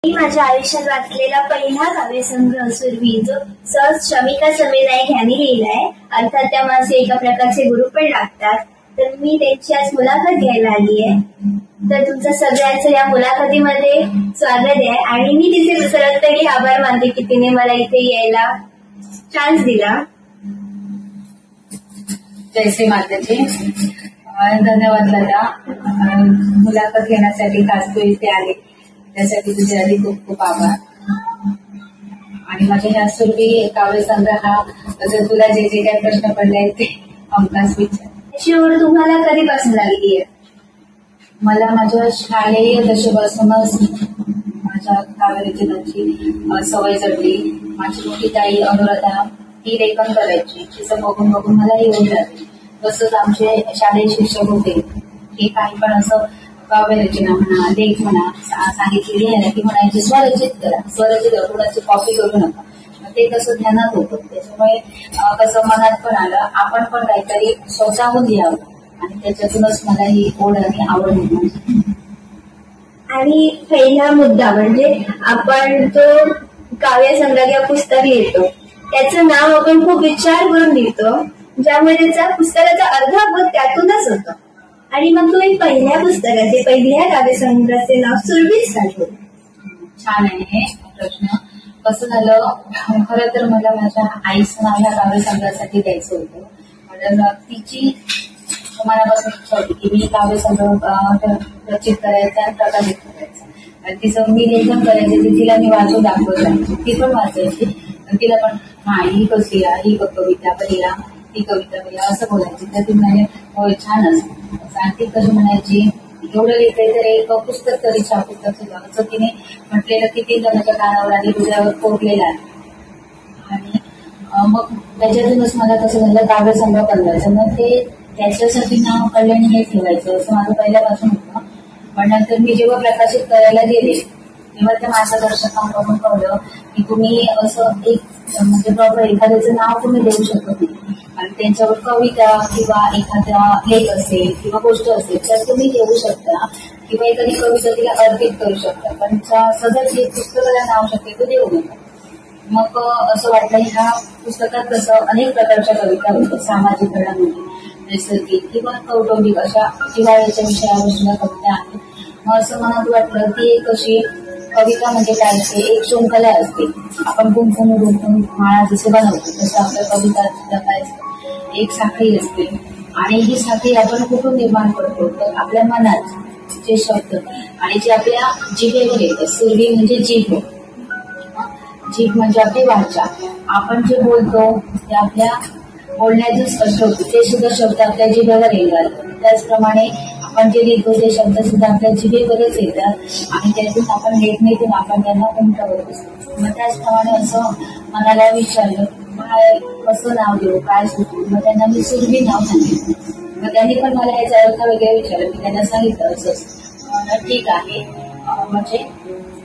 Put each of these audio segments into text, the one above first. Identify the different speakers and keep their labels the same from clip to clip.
Speaker 1: मी माझ्या आयुष्यात वाचलेला पहिला काव्यसंग्रह सुरभी जो सहज शमिका समेनायक यांनी लिहिलाय. अर्थात त्या माझे एका प्रकारचे गुरु पण लागतात. तर मी त्यांची आज मुलाखत घ्यायला आली आहे. तर तुमचं सगळ्यांचं या मुलाखतीमध्ये स्वागत आहे आणि मी तिचे सर्वतरी आभार मानते की तिने मला इथे यायला चान्स दिला.
Speaker 2: जय श्री माताजी. धन्यवाद दादा, मुलाखत घेण्यासाठी खास तू इथे आले त्यासाठी तुझे आधी खूप खूप आभार. आणि माझ्या ह्या सुरभी काव्यसंग्रह हा जर तुला जे जे काही प्रश्न पडले ते हमखास विचार.
Speaker 1: अशी ओढ तुम्हाला कधीपासून लागली आहे?
Speaker 2: मला माझ्या शालेय दशेपासूनच माझ्या काव्यरचनाची सवय जडली. माझी मोठी ताई अनुराधा ती लेखन करायची, तिचं बघून बघून मला ही ओढ लागली. तसंच आमचे शालेय शिक्षक होते, हे काही पण असं काव्यरचना म्हणा, लेख म्हणा सांगितलेली आहे की म्हणायची स्वरचित करा, स्वरचित कोणाची कॉपी करू नका. ते कसं ध्यानात होतं, त्याच्यामुळे कसं मनात पण आलं आपण पण काहीतरी स्वतःहून लिहावं आणि त्याच्यातूनच मला ही ओढ आणि आवड निर्माण.
Speaker 1: आणि पहिला मुद्दा म्हणजे आपण जो काव्यसंग्रह किंवा पुस्तक लिहितो त्याचं नाव आपण खूप विचार करून लिहितो, ज्यामुळे त्याचा पुस्तकाचा अर्धा बोध त्यातूनच होतो. आणि मग तुम्ही पहिल्या पुस्तकाचे पहिल्या काव्यसंग्रहाचे नाव सुरभीच काढले.
Speaker 2: छान आहे हे प्रश्न. कसं झालं, खरं तर मला माझ्या आईचं नाव ह्या काव्यसंग्रहासाठी द्यायचं होतं. कारण तिची मनापासून इच्छा होती की मी काव्यसंग्रह रचित करायचा आणि प्रकाशित करायचा. आणि तिचं मी लेखन करायचे ते तिला मी वाचून दाखवत राहायची, ती पण वाचायची. तिला पण हा ही कशी ही कविता पहिला ती कविता पहिला असं बोलायची. तर ती म्हणाले होय छान असं. आणि ती कशी म्हणायची एवढं लिहितंय तर एक पुस्तक तरी छान पुस्तक सुद्धा असं तिने म्हटलेलं किती जणांच्या कानावर आणि हृदयावर कोरलेलं आहे. आणि मग त्याच्यातूनच मला कसं झालं काव्यसंग्रह करायचं. मग ते त्याच्यासाठी नाव कल्याणी हे ठेवायचं असं माझं पहिल्यापासून होतं. पण नंतर मी जेव्हा प्रकाशित करायला गेले तेव्हा त्या मार्गदर्शकांकडून कळलं की तुम्ही असं एक म्हणजे प्रॉपर एखाद्याचं नाव तुम्ही देऊ शकत नाही. आणि त्यांच्यावर कविता किंवा एखादा लेख असेल किंवा गोष्ट असेल तर तुम्ही देऊ शकता किंवा एखादी कविता तिला अर्पित करू शकता, पण सदर जे पुस्तकाला नाव शक्यतो देऊ नका. मग असं वाटलं ह्या पुस्तकात कसं अनेक प्रकारच्या कविता होत्या, सामाजिक घडामोडी, नैसर्गिक किंवा कौटुंबिक अशा जिव्हाळ्याच्या विषयावर सुद्धा कविता आहेत. मग असं मनात वाटलं की एक अशी कविता म्हणजे काय असते, एक शृंखला असते. आपण गुंफून माळा जसे बनवतो तसं आपल्या कविता सुद्धा काय असते, एक साखळी असते. आणि ही साखळी आपण कुठून निर्माण करतो तर आपल्या मनात जे शब्द आणि जे आपल्या जिभेवर येतं. सुरभी म्हणजे जीभ, जीभ म्हणजे आपली वाचा. आपण जे बोलतो ते आपल्या बोलण्यातून स्पष्ट होते, ते सुद्धा शब्द आपल्या जिभेवर येतात. त्याचप्रमाणे आपण जे लिहितो ते शब्द सुद्धा आपल्या जिभेवरच येतात आणि त्यातून आपण लेखणीतून आपण त्यांना उमटवत असतो. मग त्याचप्रमाणे असं मनाला विचारलं काय कसं नाव देऊ, काय सुचवू. मग त्यांना मी सुरभी नाव सांगितलं. मग त्यांनी पण मला याचा अर्थ वगैरे विचारलं. मी त्यांना सांगितलं असं ठीक आहे, म्हणजे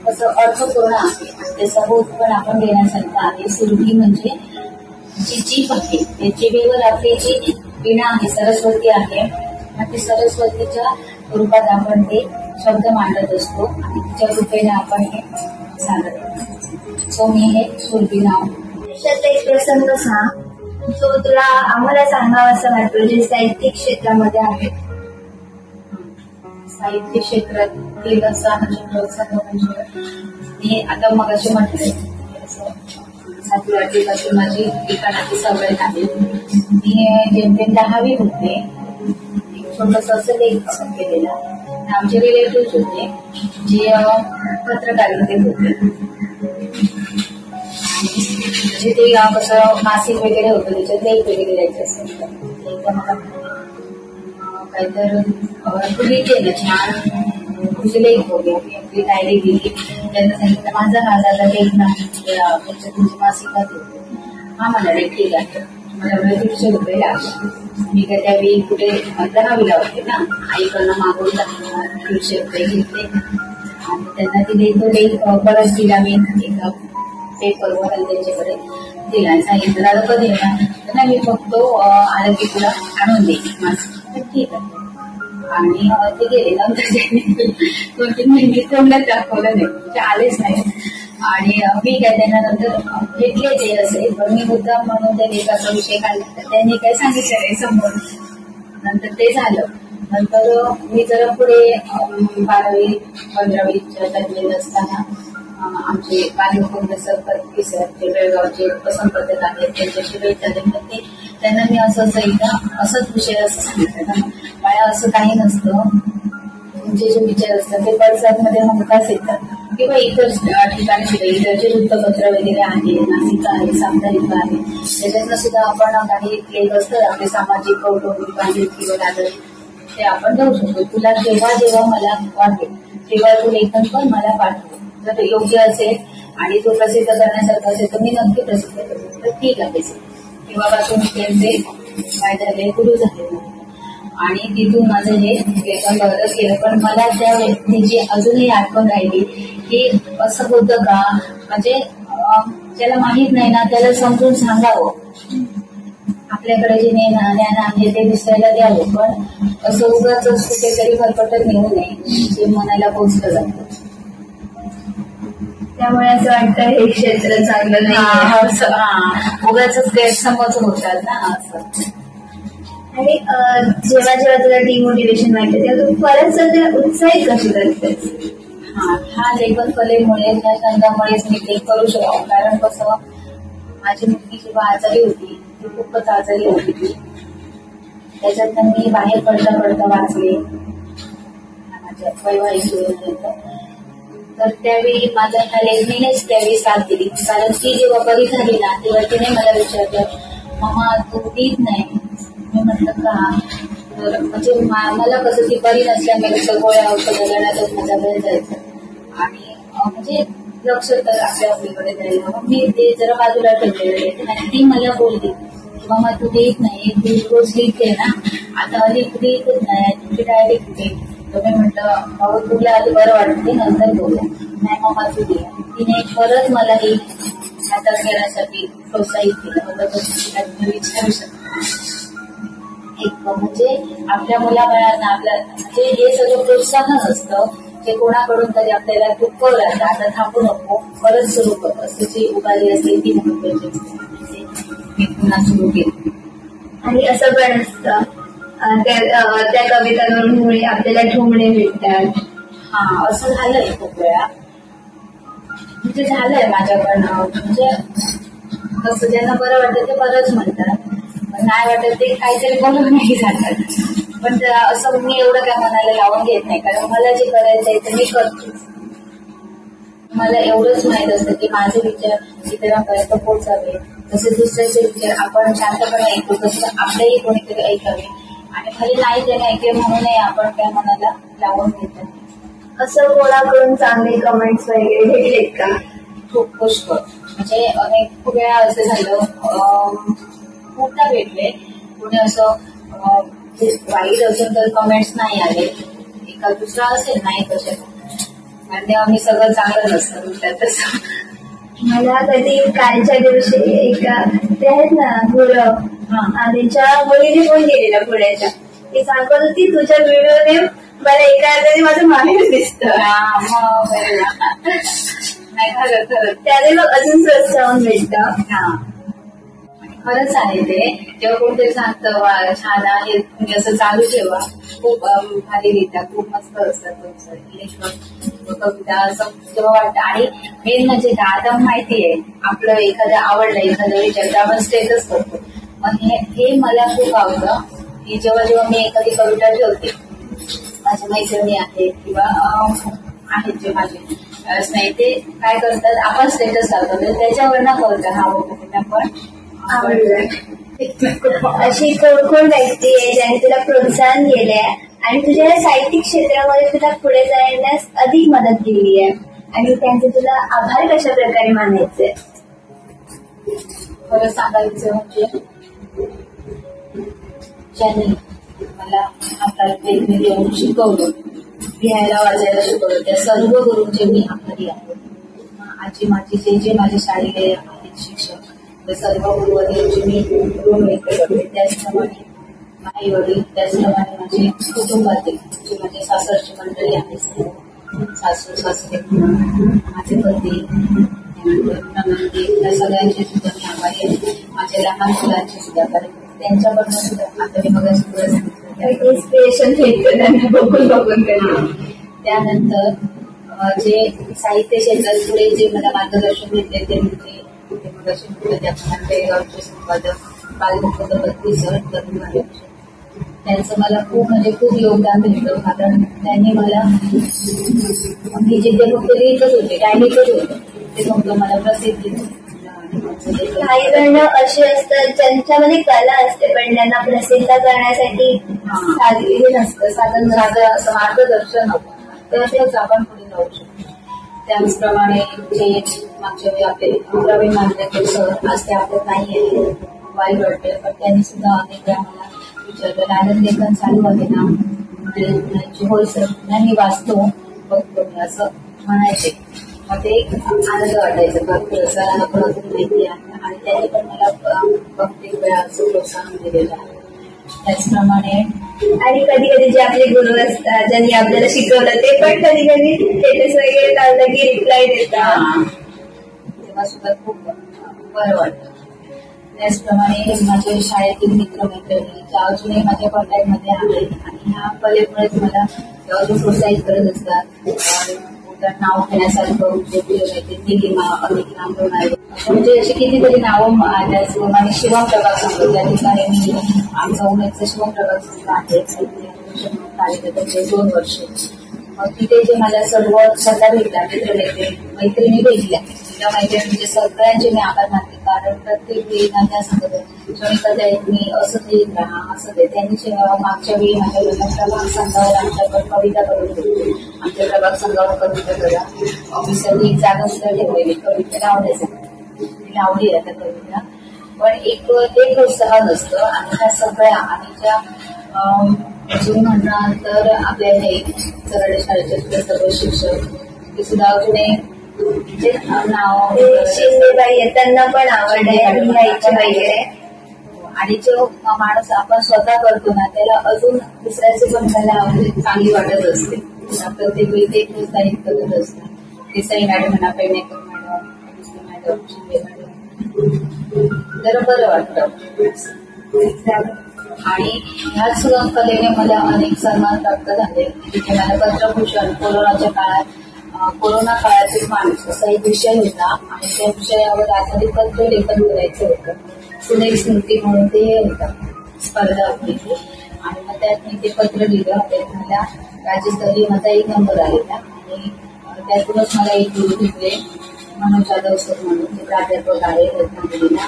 Speaker 2: कसं अर्थपूर्ण आहे आणि त्याचा बोध पण आपण देण्यासारखं आहे. सुरभी म्हणजे जी जीभ आहे त्या जिभेवर आपली जी वीणा आहे, सरस्वती आहे, मग ती सरस्वतीच्या रूपात आपण ते शब्द मांडत असतो आणि तिच्या कृपेने आपण हे सांगत असतो. सो मी हे सुरभी नाव.
Speaker 1: एक प्रसंग सांग जो तुला आम्हाला सांगावा असं वाटतो जे साहित्यिक क्षेत्रामध्ये आहे.
Speaker 2: साहित्य क्षेत्रातील असा प्रसंग म्हणजे मी आता मग असे म्हटले 7वी 8वी पासून माझी लिखाणाची सवय आहे. मी जेमतेम 10वी होते एक छोटस असं लेख पसंत केलेला. आमचे रिलेटिव्ह होते जे पत्रकारितेत होते. म्हणजे ते कसं मासिक वगैरे होतं त्याच्यात लेख वगैरे द्यायचे असेल तर मला काहीतर तू लिहिते ना छान, तुझे लेख होते. आपली डायरी लिहिली, त्यांना सांगितलं माझा लेख नाही तुमची मासिकात होते. हा म्हणाले ठीक आहे, मला 150 रुपये लागले. मी काय त्यावेळी कुठे 10वीला होते ना, आईकडनं मागून 150 रुपये घेतले आणि त्यांना ती लेख परत दिला. मी एका पेपरवर आणि त्यांच्याकडे दिला आणि सांगितलं दादा कधी येणार, नाही मी फक्त आलं की तुला आणून देईल मासिक. ठीक आहे. आणि ते गेले. नंतर त्यांनी 2-3 महिने तोंडात दाखवलं नाही, म्हणजे आलेच नाही. आणि मी काय त्यांना नंतर भेटले ते असेल, पण मी मुद्दाम म्हणून त्या लेखाचा विषय काढला तर त्यांनी काय सांगितलं नाही समोर. नंतर ते झालं. नंतर मी जरा पुढे 12वी-15वीच्या दरम्यान असताना आमचे बालमुकुंद सर ते बेळगावचे संपर्कात आहेत, त्यांच्याशी भेट झाले. मग ते त्यांना मी असंच एकदा असंच विषय असं सांगितलं ना, बाळा असं काही नसतं, तुमचे जे विचार असतात ते पडसादमध्ये हमखास येतात, किंवा इतर ठिकाणी सुद्धा इतर जे वृत्तपत्र वगैरे आहे, नाशिक आहे, साप्ताहिक आहे, त्याच्यातनं सुद्धा आपण काही लेख असतात आपले सामाजिक, कौटुंबिक, बांधिक किंवा नागरिक, ते आपण देऊ शकतो. तुला जेव्हा जेव्हा मला वाटेल तेव्हा तू लेखन पण मला पाठव, जर योग्य असेल आणि तो प्रसिद्ध करण्यासारखं असेल तर मी नक्की प्रसिद्ध करेन. तर ठीक आहे. तेव्हापासून त्यांचे काय झाले, गुरु झाले. आणि तिथून माझं हे लेखन बरंच केलं. पण मला त्या व्यक्तीची अजूनही आठवण राहिली की असं होतं का, म्हणजे ज्याला माहित नाही ना त्याला समजून सांगावं, आपल्याकडे जे ज्ञान आहे ते दुसऱ्याला द्यावं, पण असं उगाच कुठेतरी फरफटत नेऊ नये जे मनाला पोचलं जातं.
Speaker 1: त्यामुळे असं वाटतं हे क्षेत्र चांगलं नाही,
Speaker 2: उगाच गैरसमज होतात ना असं.
Speaker 1: आणि जेव्हा जेव्हा तुला डिमोटिवेशन वाटतं तेव्हा तू परत सध्या उत्साहित कशी करतेस?
Speaker 2: ह्या लेखन कलेमुळे, त्या छंदामुळेच मी ते करू शकतो. कारण कसं, माझी मुलगी जेव्हा आजारी होती, ती खूपच आजारी होती ती, त्याच्यातनं मी बाहेर पडता पडता वाचले माझ्या वैवाहिक जीवनानंतर. तर त्यावेळी माझ्या ह्या लेखणीनेच त्यावेळी साथ दिली. कारण ती जेव्हा बरी झाली ना तेव्हा तिने मला विचारलं, मम्मा तू देत नाही. मी म्हटलं का, तर म्हणजे मला कसं ती बरी नसल्यामुळे गोळ्या औषधं देण्यातच माझा वेळ जायचा आणि म्हणजे लक्ष तर आपल्या मुलीकडे द्यायला. मग मी ते जरा बाजूला ठेवलेलं आणि ती मला बोलली की मम्मा तू देत नाही, तू रोज लिहिते ना, आता हल्ली तू देतच नाही, तुझी डायरी कुठे. तर मी म्हटलं बाबा तुला आधी बरं वाटते नंतर बोलू. नाही मम्मा तू दे. तिने परत मला ही हातात घेण्यासाठी प्रोत्साहित केलं होतं. विचारू शकतो एक म्हणजे आपल्या मुलाबाळांना आपल्या म्हणजे हे सगळं प्रोत्साहन असतं जे कोणाकडून तरी आपल्याला दुःख लागतं, आता थांबू नको, परत सुरू कर, असं जी उभारी असेल ती महत्वाची. मी पुन्हा सुरू केली.
Speaker 1: आणि असं पण असतं त्या कवितांमुळे आपल्याला ठोंबणे भेटतात.
Speaker 2: असं झालंय खूप वेळा, म्हणजे झालंय माझ्याकडनं. म्हणजे कसं ज्यांना बरं वाटतं ते बरंच म्हणतात, नाही वाटत ते काहीतरी बोलून नाही जातात. पण असं मी एवढं काय मनाला लावून घेत नाही, कारण मला जे करायचंय ते मी करतो. मला एवढंच माहित असतं की माझे विचार इतरांपर्यंत पोहोचावे, तसे दुसऱ्याचे विचार आपण शांतपणे ऐकू, तसं आपल्याही कोणीतरी ऐकावे. आणि भले नाही त्याने ऐकले म्हणूनही आपण त्या मनाला लावून घेत.
Speaker 1: असं कोणाकडून चांगले कमेंट्स वगैरे भेटलेत का?
Speaker 2: खूप पुष्कळ, म्हणजे अनेक खूप वेळा असं झालं, खूपदा भेटले. कोणी असं वाईट असेल तर कमेंट्स नाही आले, एका दुसरा असेल नाही कशाला, आणि आम्ही सगळं चांगलं नसतं तसं.
Speaker 1: मला कधी कालच्या दिवशी एका ते आहेत ना गुरव, त्यांच्या मुलीने फोन केलेला पुण्याच्या, ती सांगत होती तुझ्या व्हिडिओने मला एका अर्थाने माझं माहेर दिसतं.
Speaker 2: नाही खरं खरं
Speaker 1: त्याने मग अजून प्रोत्साहन भेटतं.
Speaker 2: खरंच आहे ते. जेव्हा कोणतरी सांगतं छान आहे म्हणजे असं चालू ठेवा, खूप भारी लिहिता, खूप मस्त असतात तुमचं कविता असं जेव्हा वाटतं. आणि मेन म्हणजे आता माहितीये आपलं एखादं आवडलं एखादं विचार तर आपण स्टेटस करतो. मग हे मला खूप आवडतं की जेव्हा जेव्हा मी एखादी कविता ठेवते, माझ्या मैत्रिणी आहेत किंवा आहेत जे माझे नाही ते काय करतात, आपण स्टेटस लावतो त्याच्यावर ना कळतं हा कविता पण
Speaker 1: अशी कोण व्यक्ती आहे ज्याने तुला प्रोत्साहन केलंय आणि तुझ्या साहित्यिक क्षेत्रामध्ये तुला पुढे जाण्यास अधिक मदत केली आहे, आणि त्यांचे तुला आभार कशा प्रकारे मानायचे?
Speaker 2: खरं सांगायचं म्हणजे ज्यांनी मला हातात लेखणी देऊन शिकवलं, लिहायला वाचायला शिकवलं, त्या सर्व गुरूंचे मी आभारी आहे. आजी माझी जे माझे शाळेले आहेत शिक्षक, सर्व गुरुवर्यांचे मी ऋण व्यक्त करते. त्याचप्रमाणे आई वडील, त्याचप्रमाणे माझे कुटुंबातील जे माझे सासरची मंडळी आहे, सासू सासरे, माझे पती, नंदी, या सगळ्यांचे सुद्धा मी आभारी आहे. माझ्या लहान मुलांचे सुद्धा, कारण त्यांच्याकडनं सुद्धा आता मी मग सुद्धा सांगितलं
Speaker 1: इन्स्पिरेशन भेटतं त्यांना बघून बघून.
Speaker 2: त्यानंतर जे साहित्य क्षेत्रात पुढे जे मला मार्गदर्शन भेटले ते म्हणजे बेळगावचे संपादक बालमुकुंद सर, त्यांचं मला खूप म्हणजे खूप योगदान भेटलं. कारण त्यांनी मला मी जे फक्त लिहितच होते, डायरीतच होते, ते फक्त मला प्रसिद्धी.
Speaker 1: काही जण असे असतात ज्यांच्यामध्ये कला असते पण त्यांना प्रसिद्ध करण्यासाठी साधलेली नसतं,
Speaker 2: साधन असं मार्गदर्शन होतं, तर तेच आपण पुढे जाऊ शकतो. त्याचप्रमाणे जे मागच्या वेळी आपले प्रवीण मांजरेकर सर आज ते आपल्यात नाही आहे, वाईट वाटते, पण त्यांनी सुद्धा अनेक वेळा मला विचारलं आनंद लेखन चालू आहे ना, म्हणजे होय सर, मी वाचतो बघतो मी असं म्हणायचे. मग ते आनंद वाटायचं भरपूर सरांना पण अजून माहिती आहे आणि त्यांनी पण मला प्रत्येक वेळा असं प्रोत्साहन दिलेलं आहे. त्याचप्रमाणे
Speaker 1: आणि कधी कधी जे आपले गुरु असतात ज्यांनी आपल्याला शिकवलं ते पण कधी कधी स्टेटस वगैरे लावलं की रिप्लाय देतात,
Speaker 2: तेव्हा सुद्धा खूप बरं वाटतं. त्याचप्रमाणे माझ्या शाळेतील मित्रमैत्रिणी ज्या अजूनही माझ्या कॉन्टॅक्टमध्ये आहेत आणि ह्या कलेमुळेच मला अजून प्रोत्साहित करत असतात. नाव घेण्यासारखं अनेक नाम होणार म्हणजे अशी कितीतरी नावं. त्याचप्रमाणे शिवम प्रभाग संघ, त्या ठिकाणी मी आमचा उमेदचा शिवम प्रभाग संघ आहे, कार्यकर्त्याचे 2 वर्ष. मग तिथे जे मला सर्व स्वतः भेटला, मैत्रिणी भेटल्या, त्या मैत्रिणींचे सगळ्यांचे मी आभार मानते. कारण प्रत्येक वेळी त्या सांगत क्षणिका मी असं लिहित राहा, असं ते त्यांनी मागच्या वेळी माझ्या प्रभाग संघावर आमच्याकडे कविता करून घेतली. आमच्या प्रभाग संघावर कविता करा, ऑफिसरनी एक जागा सुद्धा ठेवलेली कवितेला आवडायचं, आवडी आहे त्या कविता. पण एक ते प्रोत्साहन असतं आणि ह्या सगळ्या आणि ज्या अजून म्हणणार तर आपल्या हे सरळ शाळेचे सर्व शिक्षक ते सुद्धा अजूनही नाव
Speaker 1: शिंदेबाई त्यांना पण आवड आहे लिहायची वगैरे.
Speaker 2: आणि जो माणूस आपण स्वतः करतो ना त्याला अजून दुसऱ्याचे पण त्याला चांगली वाटत असते. प्रत्येक वेळी ते प्रोत्साहित करत असतात. देसाई मॅडम म्हणा, पेडणेकर मॅडम, शिंदे मॅडम, जरा बरं वाटतं. आणि ह्याच कलेने मला अनेक सन्मान प्राप्त झाले. तिथे मला पद्मभूषण, कोरोना काळातील माणूस असा एक विषय होता आणि त्या विषयावर आधारित पत्र लेखन करायचं होतं. सुनेक स्मृती म्हणून ते होतं, स्पर्धा होती आणि मग त्यात मी ते पत्र लिहिलं. त्यात मला राज्यस्तरीय माझा 1 नंबर आलेला आणि त्यातूनच मला एक गुरु भेटले, मनोज जाधव सर म्हणून, ते प्राध्यापक आहे रत्नागिरीला.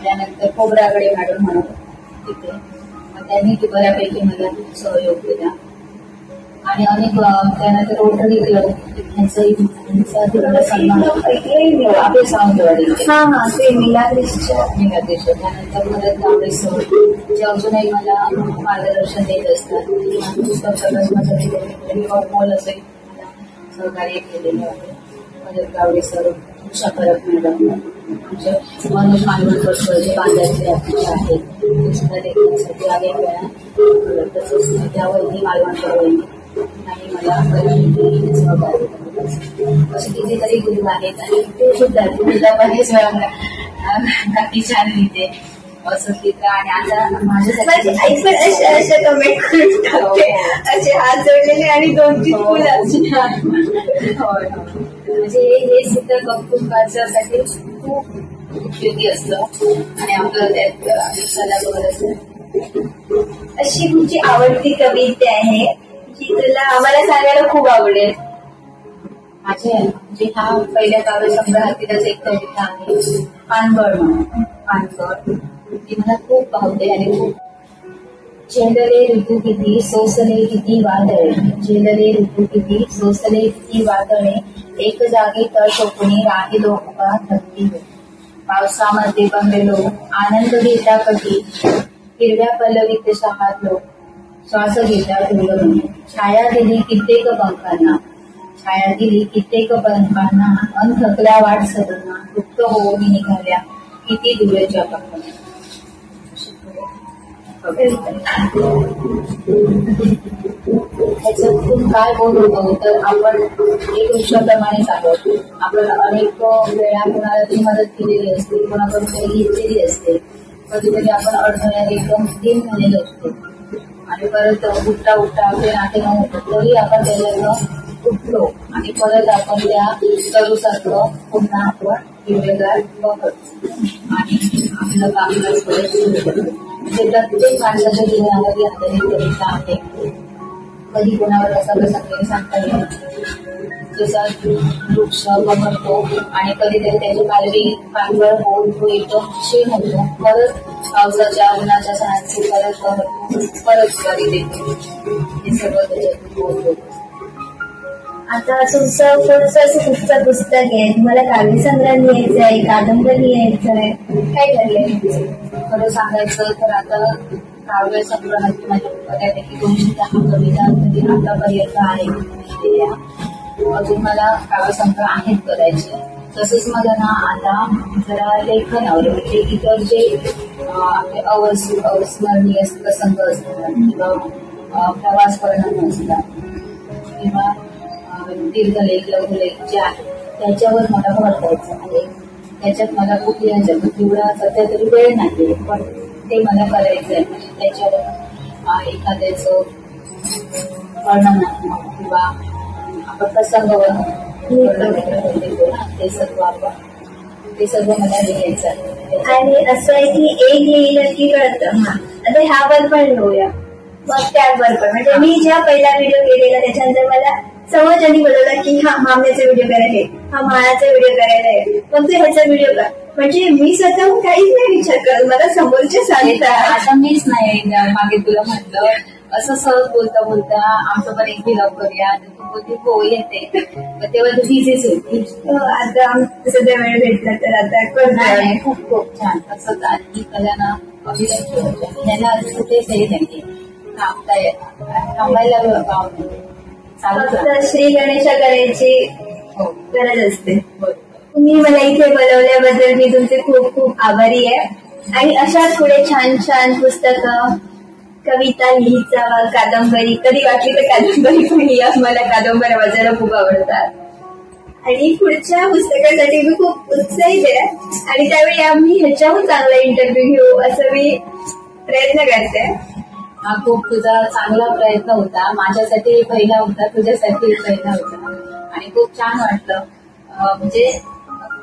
Speaker 2: त्यानंतर खोबरागडे मॅडम म्हणून तिथे, मग त्यांनी बऱ्यापैकी मला सहयोग केला. आणि अनेक त्यानंतर रोटरी क्लब सन्मान आपले सावंतवाडी, त्यानंतर मदत गावडे सर जे अजूनही मला मार्गदर्शन देत असतात. मॉल असेल मला सहकार्य केलेलं आहे. मदत गावडे सर, उषा परब मॅडम, आमचे मनोज मानवडकर सर जे बांधायचे आहेत ते सुद्धा लेखनासाठी अनेक वेळा. तसंच त्यावरही मालवणकर आणि मला सहकार्य करत असे कितीतरी गुरु आहेत. आणि ते सुद्धा तुला बरेच वेळा काकी छान लिहिते असं लिहितं. आणि आता माझ्यासाठी
Speaker 1: आई पण अशा कमेंट करून टाकते, असे हात जोडलेले आणि 2-3 फुलं.
Speaker 2: म्हणजे हे सुद्धा कौतुकासाठी खूप उपयोगी असतं आणि आपलं त्यात सल्ला बघत असतं.
Speaker 1: अशी तुमची आवडती कविता आहे की तुला आम्हाला सांगायला खूप आवडेल?
Speaker 2: माझे जे हा पहिल्या काव्य संग्रहातीलच एक कविता आहे, पानगड म्हणून. पानगड ती मला खूप आवडते आणि खूप. झेलले ऋतू किती, सोसले किती वादळे, झेलले ऋतू किती, सोसले किती वादळे, एक जागी तळ शोकणी राहिलो उभा थंडीवर, पावसामध्ये बंगलो आनंद घेता कधी, हिरव्या पल्लवीत शहादलो श्वास घेता ढोलवणे, छाया दिली कित्येक पंखांना, छाया दिली कित्येक पंखांना, अन थकल्या वाट सदना, दुःख होऊन निघाल्या किती दूरच्या पंखांना. त्याच्यातून काय बोध होतो तर आपण एक वृक्षाप्रमाणेच आहोत. आपण अनेक वेळा कोणाला ती मदत केलेली असते, कोणाकडून काही घेतलेली असते. कधीतरी आपण अडथळ्यात एकदम दिन झालेलो असतो आणि परत उठता आपले नाते न होतो तरी आपण त्याच्यातनं उठलो आणि परत आपण त्या तरुसारखं पुन्हा आपण हिरवेगार बघत आणि आपलं काम परत सुरू करतो. म्हणजे प्रत्येक माणसाच्या जीवनामध्ये आपल्याला कविता आहे. कधी कोणावर कसा प्रसंग सांगता येईल. जसा वृक्ष बहरतो आणि कधीतरी त्याची पालवी पालवर होऊन तो एकदम क्षीण होतो, परत पावसाच्या उन्हाच्या सणांची परत ज्वारी देतो. हे सगळं त्याच्यातून होतो.
Speaker 1: आता तुमचं पुढचं असं पुस्तक आहे, तुम्हाला काव्यसंग्रह लिहायचं आहे, कादंबरी लिहायचं आहे, काय ठरलंय?
Speaker 2: खरं सांगायचं तर आता काव्यसंग्रहाची माझ्या बऱ्यापैकी 210 कविता तरी आतापर्यंत आहेत. अजून मला काव्यसंग्रह आहेत करायचे. तसंच मला ना आता जरा लेखनावर म्हणजे इतर जे आपले अविस्मरणीय प्रसंग असतात किंवा प्रवास करणं असतात किंवा दीर्घलेख लघुलेख जे आहेत त्याच्यावर मला भर द्यायचं आहे. त्याच्यात मला खूप लिहायचं तेवढा सध्या तरी वेळ नाही, पण ते मला करायचं आहे. म्हणजे त्याच्यावर एखाद्याचं वर्णनात्मक किंवा आपण प्रसंगावर देतो ना, ते सर्व मला लिहायचं आहे.
Speaker 1: आणि असं आहे की एक लिहिलं की कळतं, आता ह्यावर पण लिहूया, मग त्यावर पण. म्हणजे मी ज्या पहिला व्हिडिओ केलेला त्याच्यानंतर मला समज आणि बोलवला की हा मामल्याचा व्हिडिओ करायला आहे, हा माळाचा व्हिडिओ करायला आहे, मग तू ह्याचा व्हिडिओ कर. म्हणजे मी स्वतःहून काहीच नाही विचार करत, मला समोरचे सांगतात.
Speaker 2: आता मीच नाही मागे तुला म्हटलं असं सहज बोलता बोलता आमचं पण एक व्हिडिओ करूया, तू बोलते हो येते, तेव्हा तू बिझीच होती.
Speaker 1: आता सध्या वेळ भेटला तर आता करणार.
Speaker 2: खूप खूप छान. असं ही कला ना अभिनय याला कुठेच हे नाही थांबायला गाव
Speaker 1: फक्त श्री गणेशा करायची गरज असते. तुम्ही मला इथे बोलवल्याबद्दल मी तुमचे खूप खूप आभारी आहे. आणि अशाच पुढे छान छान पुस्तकं, कविता लिहित जावा, कादंबरी कधी वाटली तर कादंबरी पण लिहा. मला कादंबरी वाचायला खूप आवडतात आणि पुढच्या पुस्तकासाठी मी खूप उत्साहित आहे आणि त्यावेळी आम्ही ह्याच्याहून चांगला इंटरव्ह्यू घेऊ असं मी प्रयत्न करते.
Speaker 2: हा खूप तुझा चांगला प्रयत्न होता. माझ्यासाठी पहिला होता, तुझ्यासाठी पहिला होता आणि खूप छान वाटलं. म्हणजे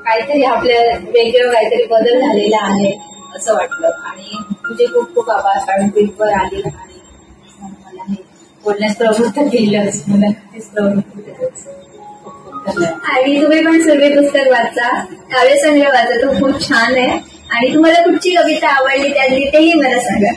Speaker 2: काहीतरी आपल्या वेगळं काहीतरी बदल झालेला आहे असं वाटलं आणि तुझे खूप खूप आभार. कारण ट्रिपवर आली आणि मला हे बोलण्यास प्रवृत्त केलंच, मला नक्कीच प्रवृत्त केलंच.
Speaker 1: आणि तुम्ही पण सगळे पुस्तक वाचा, काव्यसंग्रह वाचा, तो खूप छान आहे. आणि तुम्हाला कुठची कविता आवडली त्यातली तेही मला सांगा.